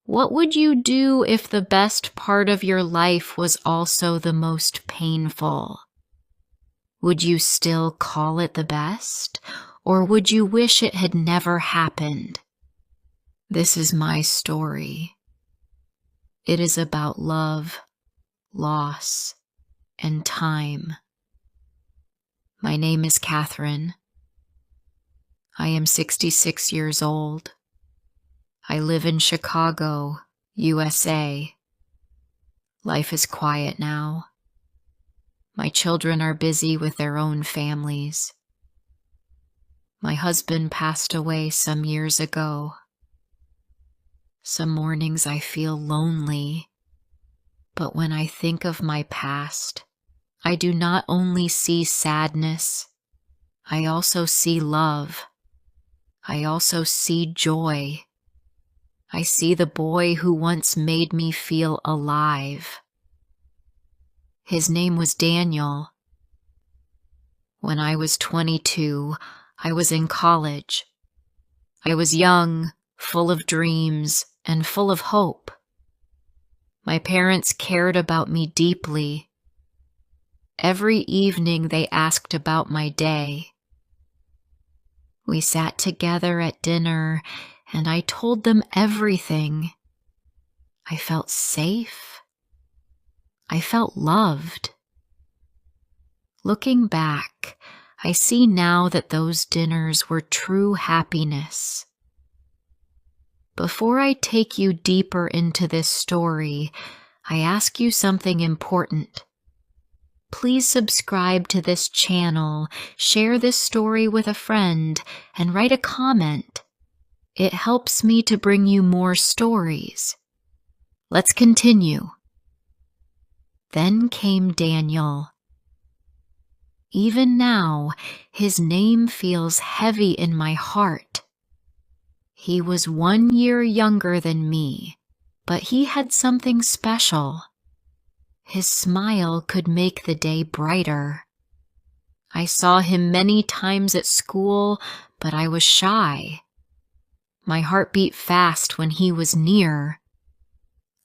What would you do if the best part of your life was also the most painful? Would you still call it the best, or would you wish it had never happened? This is my story. It is about love, loss, and time. My name is Catherine. I am 66 years old. I live in Chicago, USA. Life is quiet now. My children are busy with their own families. My husband passed away some years ago. Some mornings I feel lonely, but when I think of my past, I do not only see sadness, I also see love. I also see joy. I see the boy who once made me feel alive. His name was Daniel. When I was 22, I was in college. I was young, full of dreams, and full of hope. My parents cared about me deeply. Every evening they asked about my day. We sat together at dinner, and I told them everything. I felt safe. I felt loved. Looking back, I see now that those dinners were true happiness. Before I take you deeper into this story, I ask you something important. Please subscribe to this channel, share this story with a friend, and write a comment. It helps me to bring you more stories. Let's continue. Then came Daniel. Even now, his name feels heavy in my heart. He was 1 year younger than me, but he had something special. His smile could make the day brighter. I saw him many times at school, but I was shy. My heart beat fast when he was near.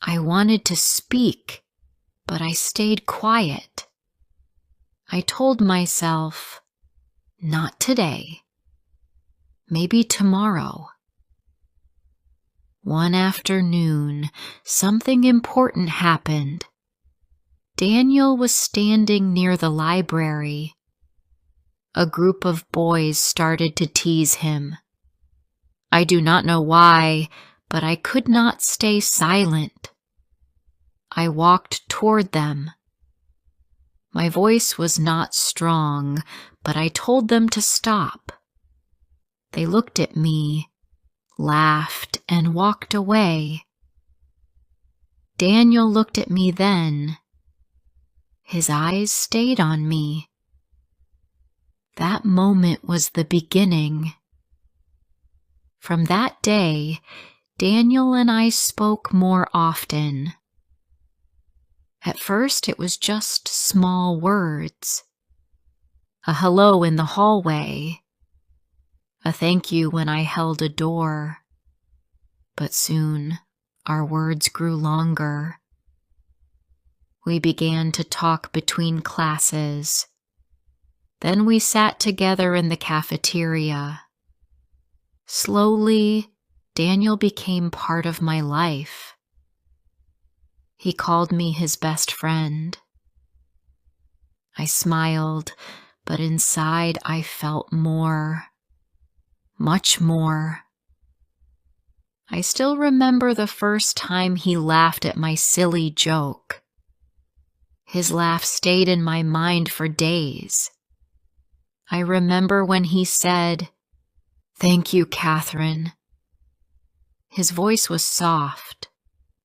I wanted to speak, but I stayed quiet. I told myself, not today. Maybe tomorrow. One afternoon, something important happened. Daniel was standing near the library. A group of boys started to tease him. I do not know why, but I could not stay silent. I walked toward them. My voice was not strong, but I told them to stop. They looked at me, laughed, and walked away. Daniel looked at me then. His eyes stayed on me. That moment was the beginning. From that day, Daniel and I spoke more often. At first, it was just small words. A hello in the hallway. A thank you when I held a door. But soon, our words grew longer. We began to talk between classes. Then we sat together in the cafeteria. Slowly, Daniel became part of my life. He called me his best friend. I smiled, but inside I felt more, much more. I still remember the first time he laughed at my silly joke. His laugh stayed in my mind for days. I remember when he said, "Thank you, Catherine." His voice was soft,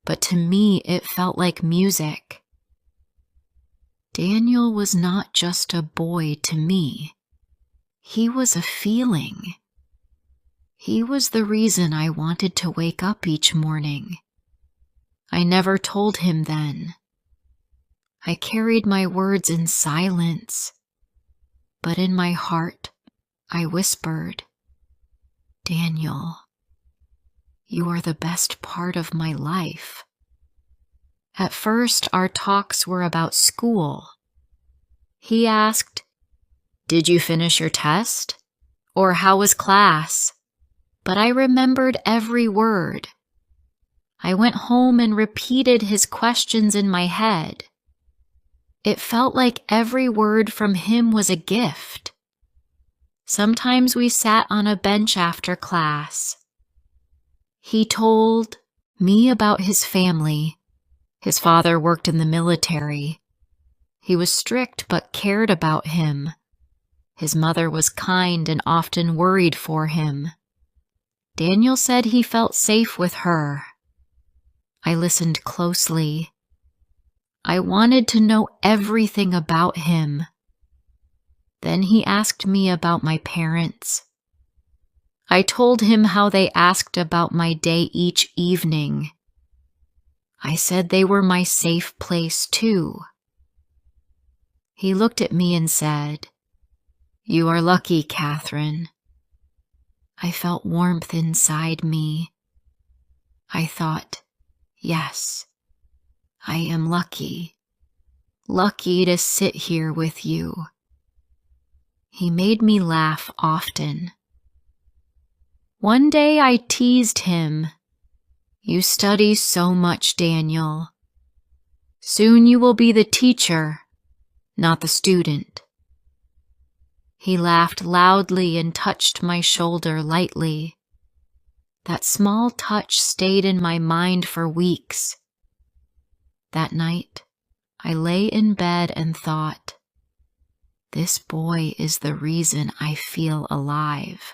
but to me it felt like music. Daniel was not just a boy to me. He was a feeling. He was the reason I wanted to wake up each morning. I never told him then. I carried my words in silence, but in my heart I whispered, "Daniel, You are the best part of my life. At first, our talks were about school. He asked, "Did you finish your test?" Or "How was class?" But I remembered every word. I went home and repeated his questions in my head. It felt like every word from him was a gift. Sometimes we sat on a bench after class. He told me about his family. His father worked in the military. He was strict but cared about him. His mother was kind and often worried for him. Daniel said he felt safe with her. I listened closely. I wanted to know everything about him. Then he asked me about my parents. I told him how they asked about my day each evening. I said they were my safe place too. He looked at me and said, "You are lucky, Catherine." I felt warmth inside me. I thought, yes, I am lucky. Lucky to sit here with you. He made me laugh often. One day I teased him. "You study so much, Daniel. Soon you will be the teacher, not the student." He laughed loudly and touched my shoulder lightly. That small touch stayed in my mind for weeks. That night, I lay in bed and thought, this boy is the reason I feel alive.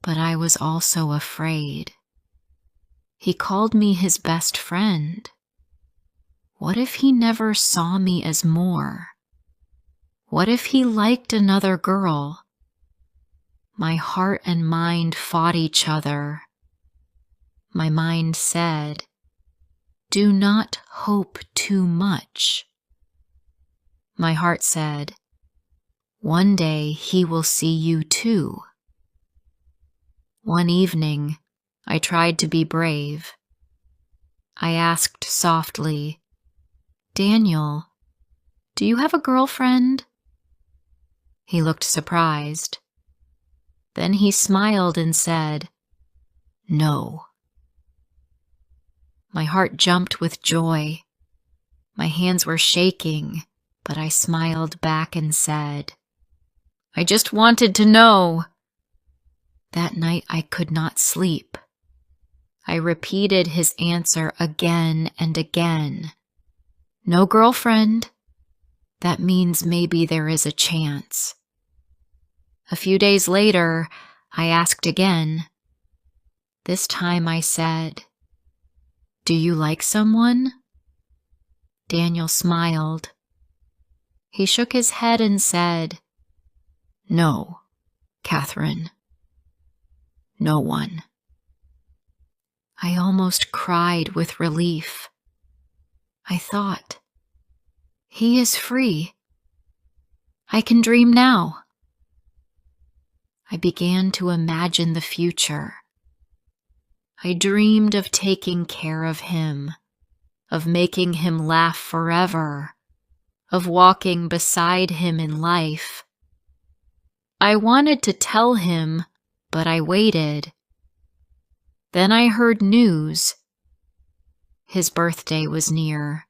But I was also afraid. He called me his best friend. What if he never saw me as more? What if he liked another girl? My heart and mind fought each other. My mind said, "Do not hope too much." My heart said, "One day he will see you too." One evening, I tried to be brave. I asked softly, "Daniel, do you have a girlfriend?" He looked surprised. Then he smiled and said, "No." My heart jumped with joy. My hands were shaking, but I smiled back and said, "I just wanted to know." That night I could not sleep. I repeated his answer again and again. "No girlfriend. That means maybe there is a chance." A few days later, I asked again. This time I said, "Do you like someone?" Daniel smiled. He shook his head and said, "No, Catherine. No one." I almost cried with relief. I thought, he is free. I can dream now. I began to imagine the future. I dreamed of taking care of him, of making him laugh forever, of walking beside him in life. I wanted to tell him, but I waited. Then I heard news. His birthday was near.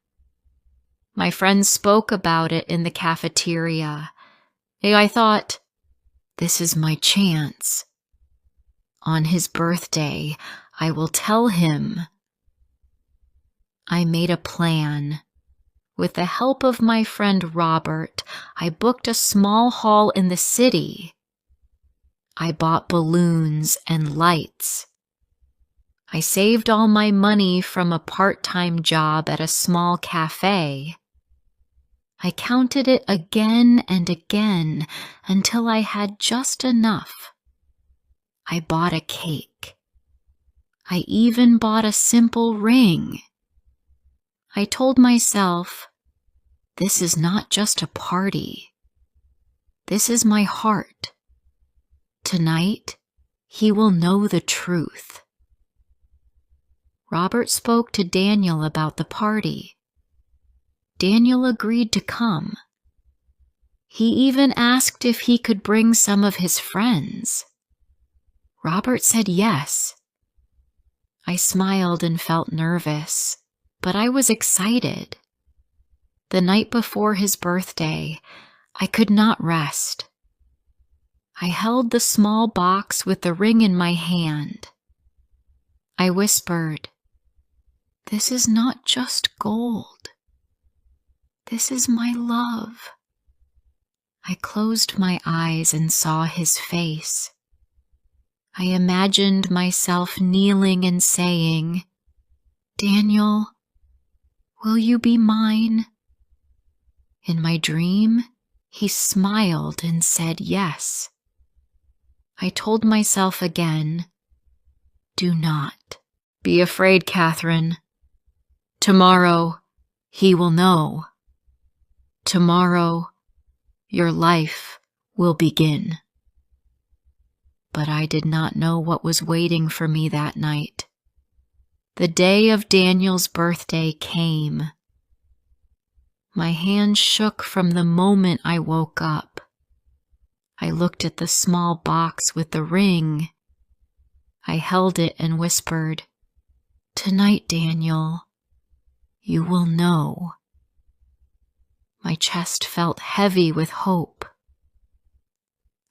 My friends spoke about it in the cafeteria. I thought, this is my chance. On his birthday, I will tell him. I made a plan. With the help of my friend Robert, I booked a small hall in the city. I bought balloons and lights. I saved all my money from a part-time job at a small cafe. I counted it again and again until I had just enough. I bought a cake. I even bought a simple ring. I told myself, this is not just a party. This is my heart. Tonight, he will know the truth. Robert spoke to Daniel about the party. Daniel agreed to come. He even asked if he could bring some of his friends. Robert said yes. I smiled and felt nervous, but I was excited. The night before his birthday, I could not rest. I held the small box with the ring in my hand. I whispered, "This is not just gold. This is my love." I closed my eyes and saw his face. I imagined myself kneeling and saying, "Daniel, will you be mine?" In my dream, he smiled and said yes. I told myself again, "Do not be afraid, Catherine. Tomorrow, he will know. Tomorrow, your life will begin." But I did not know what was waiting for me that night. The day of Daniel's birthday came. My hand shook from the moment I woke up. I looked at the small box with the ring. I held it and whispered, "Tonight, Daniel, you will know." My chest felt heavy with hope.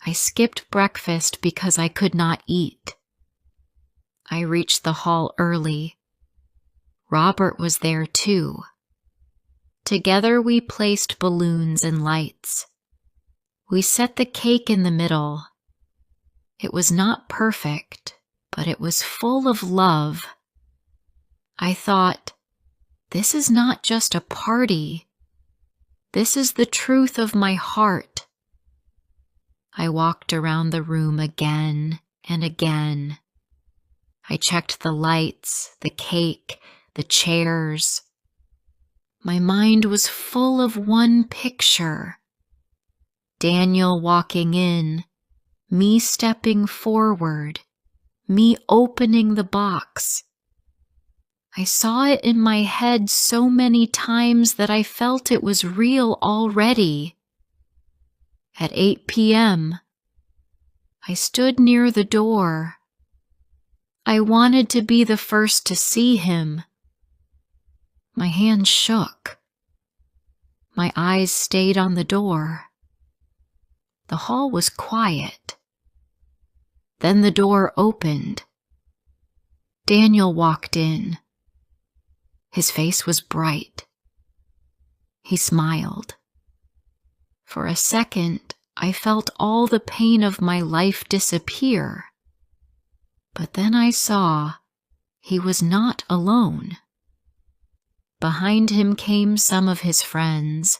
I skipped breakfast because I could not eat. I reached the hall early. Robert was there too. Together we placed balloons and lights. We set the cake in the middle. It was not perfect, but it was full of love. I thought, this is not just a party. This is the truth of my heart. I walked around the room again and again. I checked the lights, the cake, the chairs. My mind was full of one picture. Daniel walking in, me stepping forward, me opening the box. I saw it in my head so many times that I felt it was real already. At 8 p.m., I stood near the door. I wanted to be the first to see him. My hand shook. My eyes stayed on the door. The hall was quiet. Then the door opened. Daniel walked in. His face was bright. He smiled. For a second, I felt all the pain of my life disappear. But then I saw he was not alone. Behind him came some of his friends.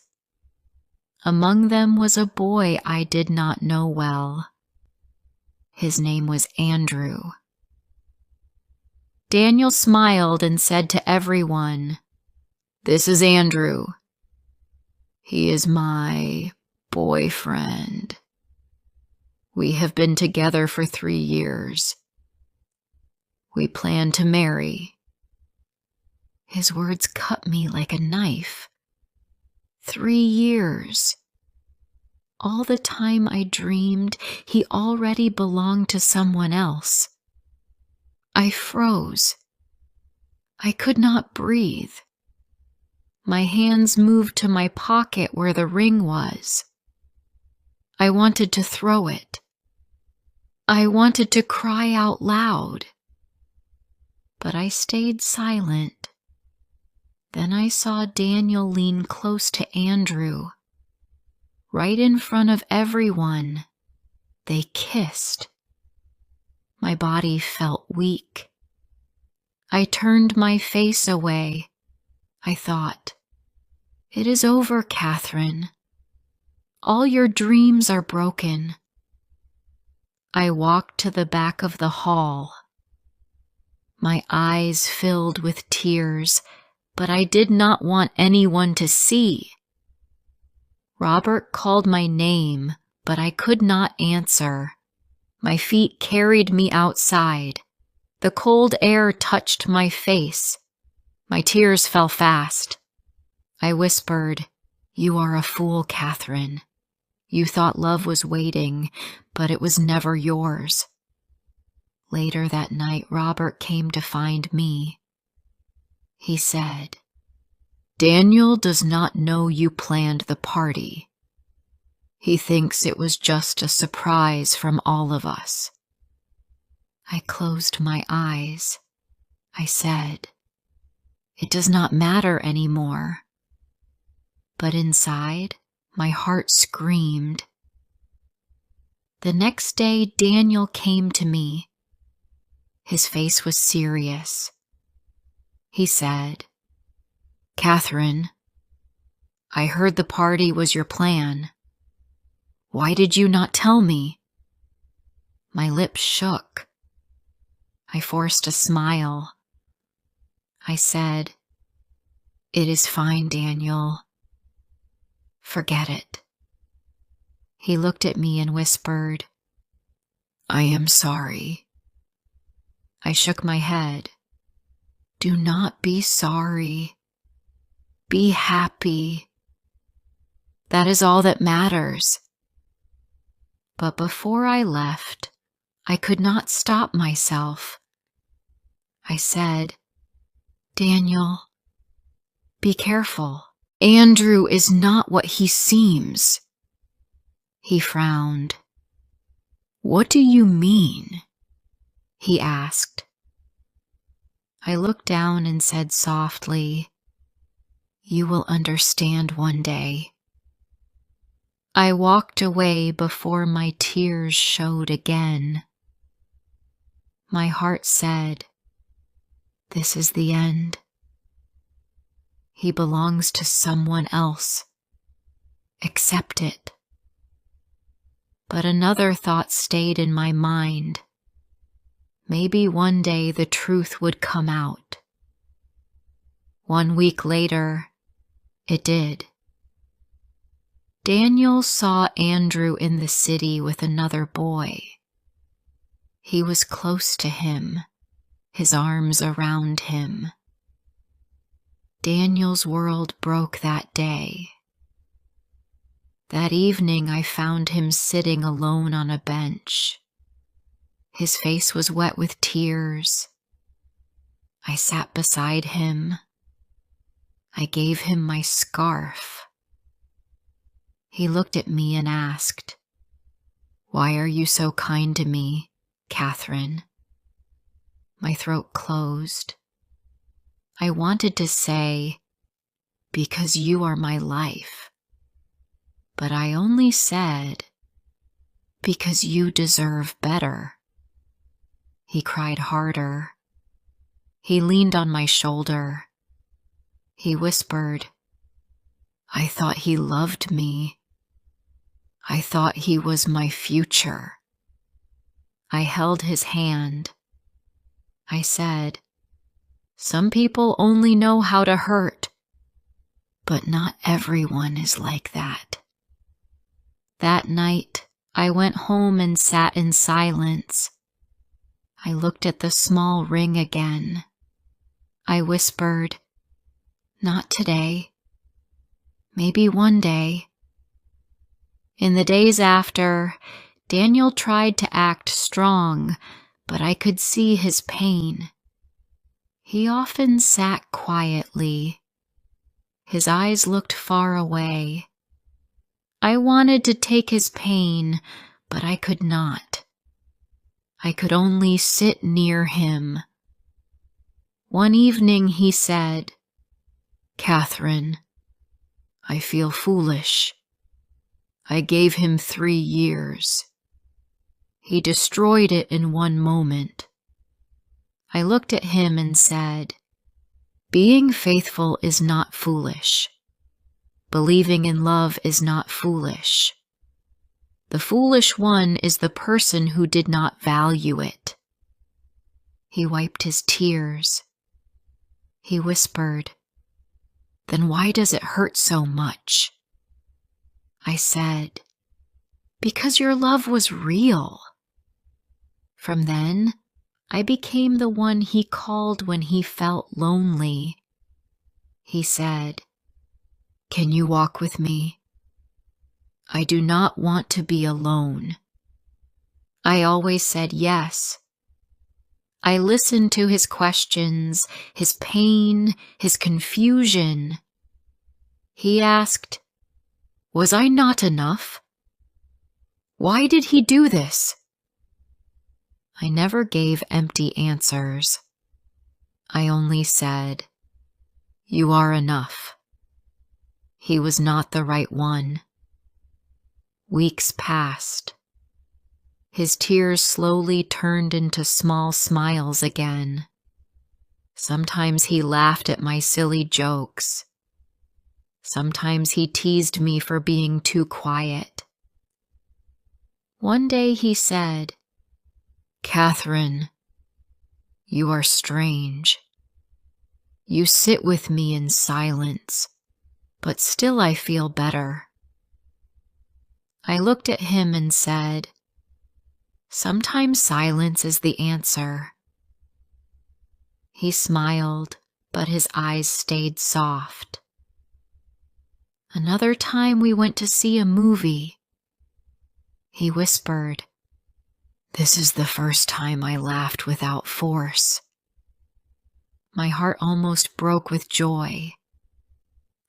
Among them was a boy I did not know well. His name was Andrew. Daniel smiled and said to everyone, "This is Andrew. He is my boyfriend. We have been together for 3 years. We plan to marry." His words cut me like a knife. 3 years. All the time I dreamed he already belonged to someone else. I froze. I could not breathe. My hands moved to my pocket where the ring was. I wanted to throw it. I wanted to cry out loud. But I stayed silent. Then I saw Daniel lean close to Andrew. Right in front of everyone, they kissed. My body felt weak. I turned my face away. I thought, "It is over, Catherine. All your dreams are broken." I walked to the back of the hall. My eyes filled with tears, but I did not want anyone to see. Robert called my name, but I could not answer. My feet carried me outside. The cold air touched my face. My tears fell fast. I whispered, "You are a fool, Catherine. You thought love was waiting, but it was never yours." Later that night, Robert came to find me. He said, "Daniel does not know you planned the party. He thinks it was just a surprise from all of us." I closed my eyes. I said, "It does not matter anymore." But inside, my heart screamed. The next day, Daniel came to me. His face was serious. He said, "Catherine, I heard the party was your plan. Why did you not tell me?" My lips shook. I forced a smile. I said, "It is fine, Daniel. Forget it." He looked at me and whispered, "I am sorry." I shook my head. "Do not be sorry. Be happy. That is all that matters." But before I left, I could not stop myself. I said, "Daniel, be careful. Andrew is not what he seems." He frowned. "What do you mean?" he asked. I looked down and said softly, "You will understand one day." I walked away before my tears showed again. My heart said, "This is the end. He belongs to someone else. Accept it." But another thought stayed in my mind. Maybe one day the truth would come out. 1 week later, it did. Daniel saw Andrew in the city with another boy. He was close to him, his arms around him. Daniel's world broke that day. That evening, I found him sitting alone on a bench. His face was wet with tears. I sat beside him. I gave him my scarf. He looked at me and asked, "Why are you so kind to me, Catherine?" My throat closed. I wanted to say, "Because you are my life." But I only said, "Because you deserve better." He cried harder. He leaned on my shoulder. He whispered, "I thought he loved me. I thought he was my future." I held his hand. I said, "Some people only know how to hurt, but not everyone is like that." That night, I went home and sat in silence. I looked at the small ring again. I whispered, "Not today. Maybe one day." In the days after, Daniel tried to act strong, but I could see his pain. He often sat quietly. His eyes looked far away. I wanted to take his pain, but I could not. I could only sit near him. One evening he said, "Catherine, I feel foolish. I gave him 3 years. He destroyed it in one moment." I looked at him and said, "Being faithful is not foolish. Believing in love is not foolish. The foolish one is the person who did not value it." He wiped his tears. He whispered, "Then why does it hurt so much?" I said, "Because your love was real." From then, I became the one he called when he felt lonely. He said, "Can you walk with me? I do not want to be alone." I always said yes. I listened to his questions, his pain, his confusion. He asked, "Was I not enough? Why did he do this?" I never gave empty answers. I only said, "You are enough." He was not the right one. Weeks passed. His tears slowly turned into small smiles again. Sometimes he laughed at my silly jokes. Sometimes he teased me for being too quiet. One day he said, "Catherine, you are strange. You sit with me in silence, but still I feel better." I looked at him and said, "Sometimes silence is the answer." He smiled, but his eyes stayed soft. Another time we went to see a movie. He whispered, "This is the first time I laughed without force." My heart almost broke with joy.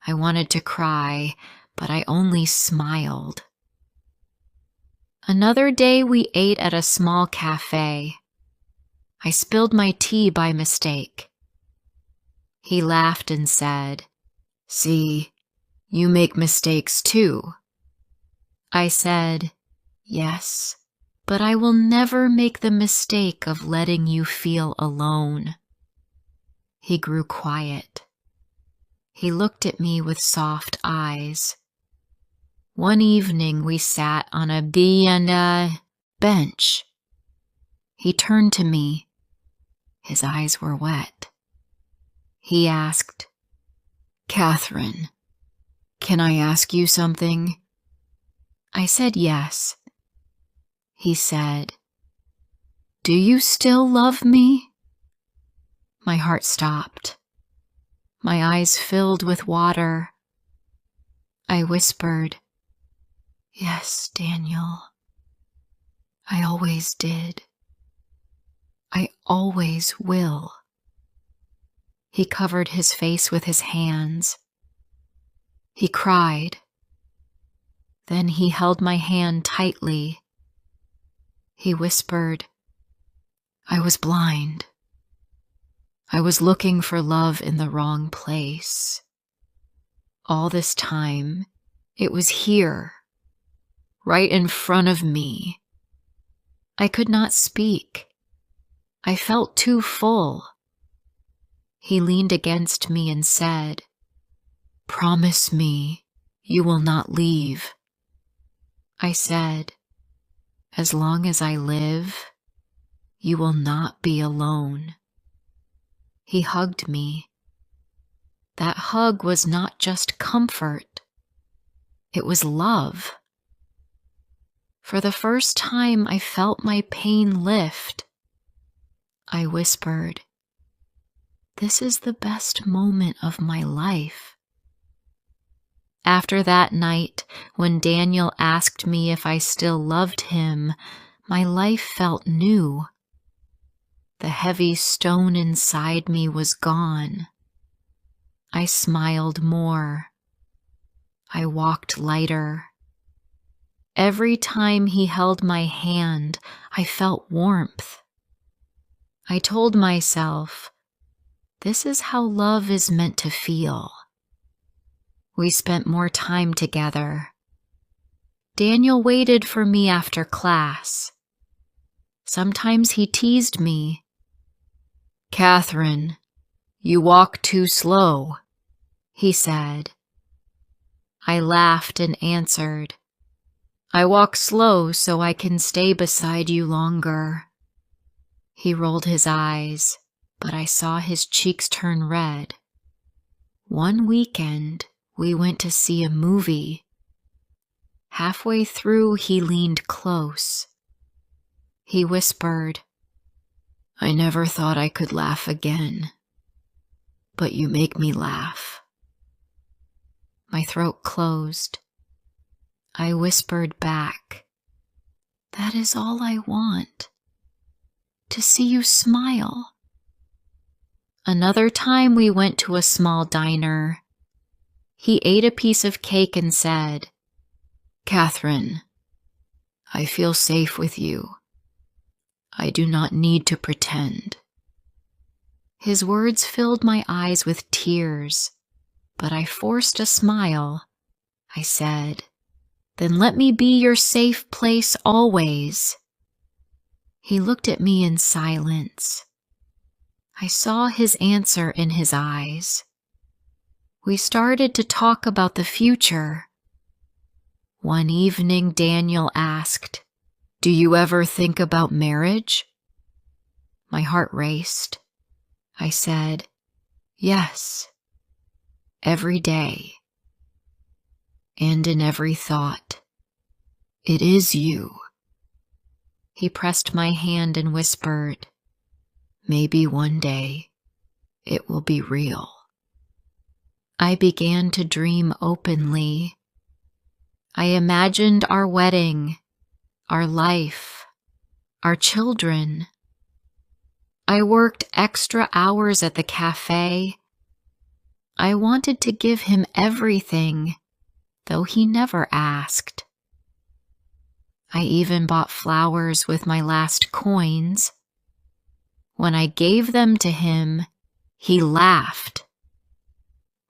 I wanted to cry, but I only smiled. Another day we ate at a small cafe. I spilled my tea by mistake. He laughed and said, "See, you make mistakes too." I said, "Yes, but I will never make the mistake of letting you feel alone." He grew quiet. He looked at me with soft eyes. One evening we sat on a bench. He turned to me. His eyes were wet. He asked, "Catherine, can I ask you something?" I said yes. He said, "Do you still love me?" My heart stopped. My eyes filled with water. I whispered, "Yes, Daniel. I always did. I always will." He covered his face with his hands. He cried. Then he held my hand tightly. He whispered, "I was blind. I was looking for love in the wrong place. All this time, it was here, right in front of me. I could not speak. I felt too full." He leaned against me and said, "Promise me you will not leave." I said, "As long as I live, you will not be alone." He hugged me. That hug was not just comfort. It was love. For the first time, I felt my pain lift. I whispered, "This is the best moment of my life." After that night, when Daniel asked me if I still loved him, my life felt new. The heavy stone inside me was gone. I smiled more. I walked lighter. Every time he held my hand, I felt warmth. I told myself, this is how love is meant to feel. We spent more time together. Daniel waited for me after class. Sometimes he teased me. "Catherine, you walk too slow," he said. I laughed and answered, "I walk slow so I can stay beside you longer." He rolled his eyes, but I saw his cheeks turn red. One weekend, we went to see a movie. Halfway through, he leaned close. He whispered, I never thought I could laugh again, but you make me laugh. My throat closed. I whispered back, that is all I want, to see you smile. Another time we went to a small diner. He ate a piece of cake and said, Catherine, I feel safe with you. I do not need to pretend. His words filled my eyes with tears, but I forced a smile. I said, then let me be your safe place always. He looked at me in silence. I saw his answer in his eyes. We started to talk about the future. One evening, Daniel asked, do you ever think about marriage? My heart raced. I said, yes, every day. And in every thought, it is you. He pressed my hand and whispered, maybe one day it will be real. I began to dream openly. I imagined our wedding, our life, our children. I worked extra hours at the cafe. I wanted to give him everything, though he never asked. I even bought flowers with my last coins. When I gave them to him, he laughed.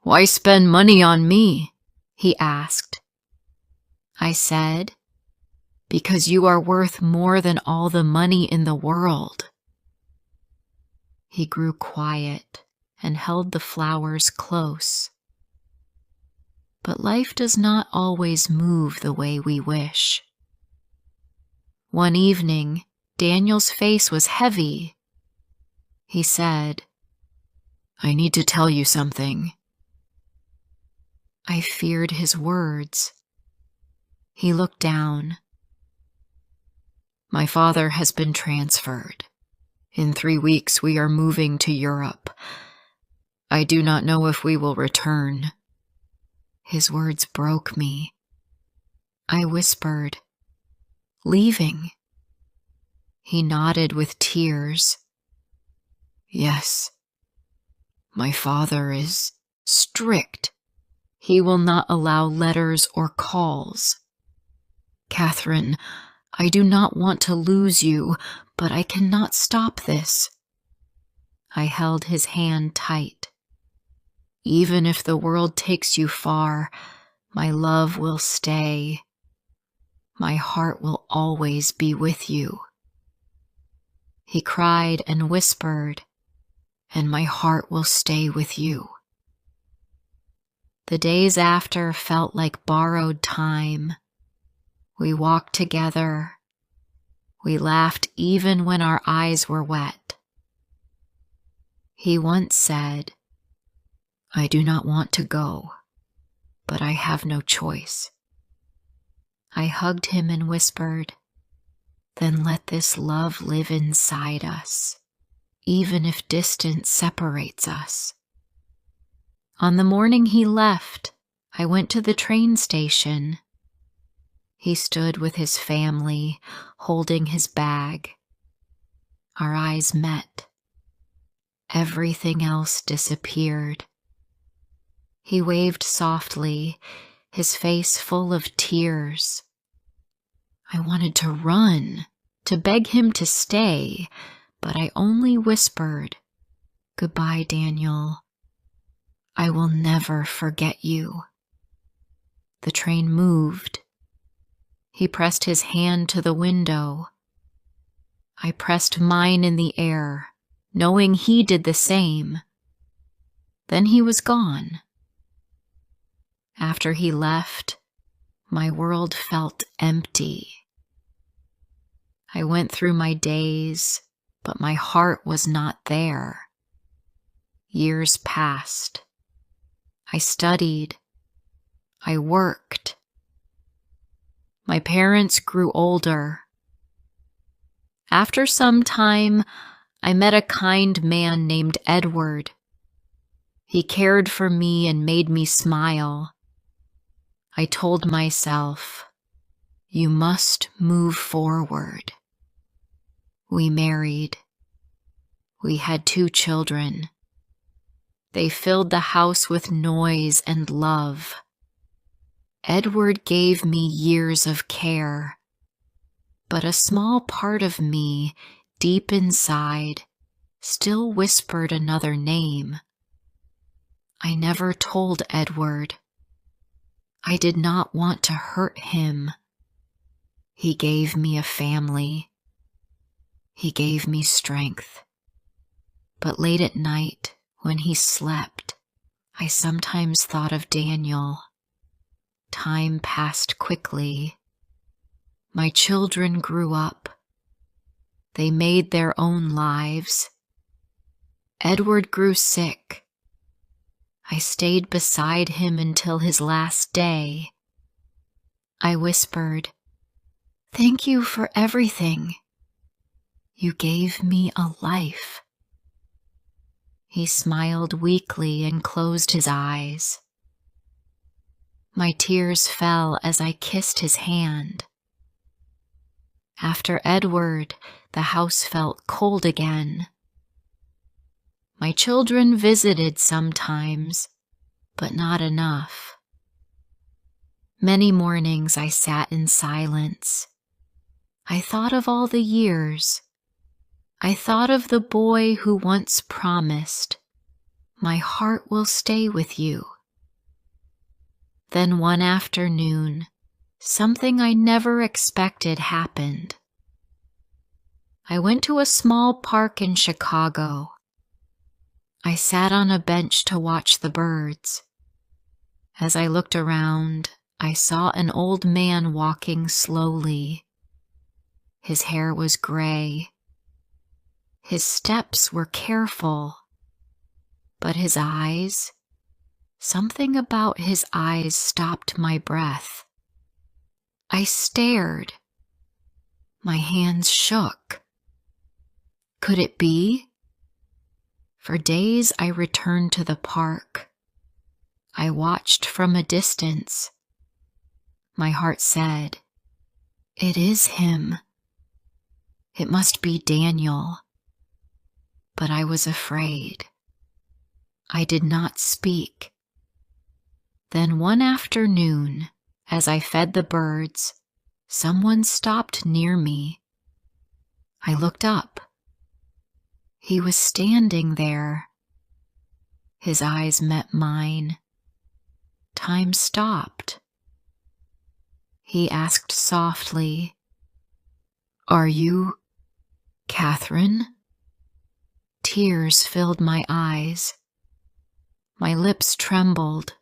Why spend money on me? He asked. I said, because you are worth more than all the money in the world. He grew quiet and held the flowers close. But life does not always move the way we wish. One evening, Daniel's face was heavy. He said, I need to tell you something. I feared his words. He looked down. My father has been transferred. In 3 weeks we are moving to Europe. I do not know if we will return. His words broke me. I whispered, leaving. He nodded with tears. Yes, my father is strict. He will not allow letters or calls. Catherine, I do not want to lose you, but I cannot stop this. I held his hand tight. Even if the world takes you far, my love will stay. My heart will always be with you. He cried and whispered, and my heart will stay with you. The days after felt like borrowed time. We walked together. We laughed even when our eyes were wet. He once said, I do not want to go, but I have no choice. I hugged him and whispered, then let this love live inside us, even if distance separates us. On the morning he left, I went to the train station. He stood with his family, holding his bag. Our eyes met. Everything else disappeared. He waved softly, his face full of tears. I wanted to run, to beg him to stay, but I only whispered, Goodbye, Daniel. I will never forget you. The train moved. He pressed his hand to the window. I pressed mine in the air, knowing he did the same. Then he was gone. After he left, my world felt empty. I went through my days, but my heart was not there. Years passed. I studied. I worked. My parents grew older. After some time, I met a kind man named Edward. He cared for me and made me smile. I told myself, you must move forward. We married. We had 2 children. They filled the house with noise and love. Edward gave me years of care, but a small part of me, deep inside, still whispered another name. I never told Edward. I did not want to hurt him. He gave me a family. He gave me strength. But late at night, when he slept, I sometimes thought of Daniel. Time passed quickly. My children grew up. They made their own lives. Edward grew sick. I stayed beside him until his last day. I whispered, "Thank you for everything. You gave me a life." He smiled weakly and closed his eyes. My tears fell as I kissed his hand. After Edward, the house felt cold again. My children visited sometimes, but not enough. Many mornings I sat in silence. I thought of all the years. I thought of the boy who once promised, "My heart will stay with you." Then one afternoon, something I never expected happened. I went to a small park in Chicago. I sat on a bench to watch the birds. As I looked around, I saw an old man walking slowly. His hair was gray. His steps were careful, but his eyes, something about his eyes stopped my breath. I stared. My hands shook. Could it be? For days I returned to the park. I watched from a distance. My heart said, "It is him. It must be Daniel." But I was afraid. I did not speak. Then one afternoon, as I fed the birds, someone stopped near me. I looked up. He was standing there. His eyes met mine. Time stopped. He asked softly, "Are you Catherine?" Tears filled my eyes. My lips trembled.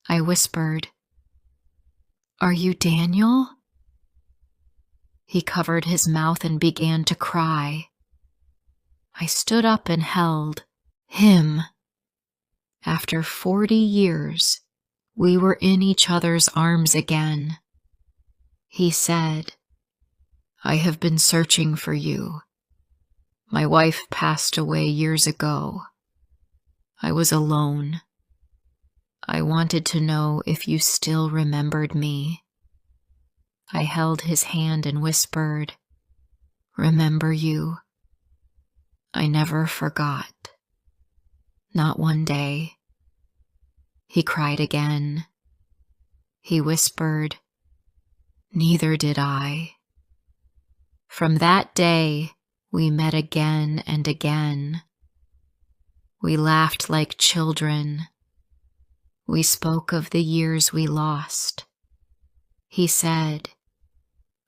I whispered, "Are you Daniel?" He covered his mouth and began to cry. I stood up and held him. After 40 years, we were in each other's arms again. He said, "I have been searching for you. My wife passed away years ago. I was alone. I wanted to know if you still remembered me." I held his hand and whispered, "Remember you? I never forgot. Not one day." He cried again. He whispered, "Neither did I." From that day, we met again and again. We laughed like children. We spoke of the years we lost. He said,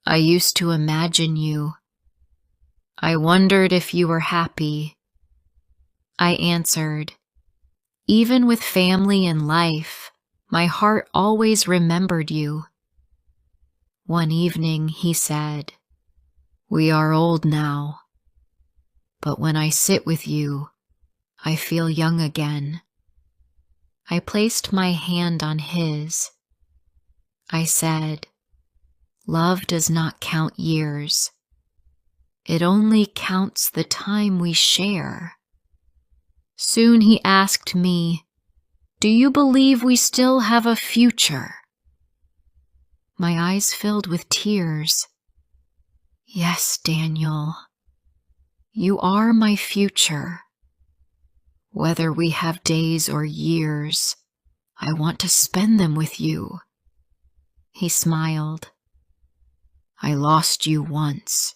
"I used to imagine you. I wondered if you were happy." I answered, "Even with family and life, my heart always remembered you." One evening he said, "We are old now, but when I sit with you, I feel young again." I placed my hand on his. I said, "Love does not count years. It only counts the time we share. Soon he asked me, "Do you believe we still have a future?" My eyes filled with tears. "Yes, Daniel, you are my future. Whether we have days or years, I want to spend them with you." He smiled. "I lost you once.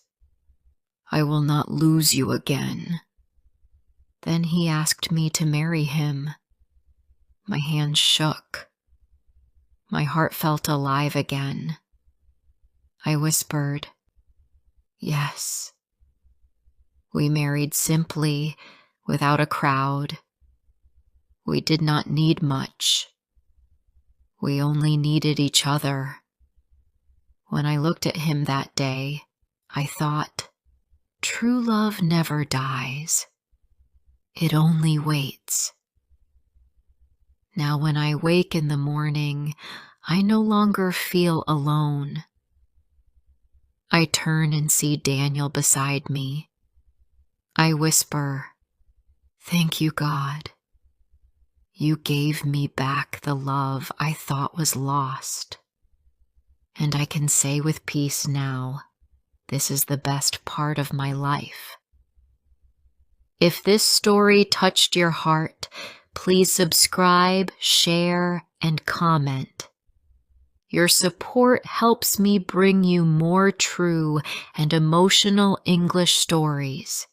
I will not lose you again." Then he asked me to marry him. My hands shook. My heart felt alive again. I whispered, "Yes." We married simply, without a crowd. We did not need much. We only needed each other. When I looked at him that day, I thought, true love never dies. It only waits. Now when I wake in the morning, I no longer feel alone. I turn and see Daniel beside me. I whisper, "Thank you, God. You gave me back the love I thought was lost." And I can say with peace now, this is the best part of my life. If this story touched your heart, please subscribe, share, and comment. Your support helps me bring you more true and emotional English stories.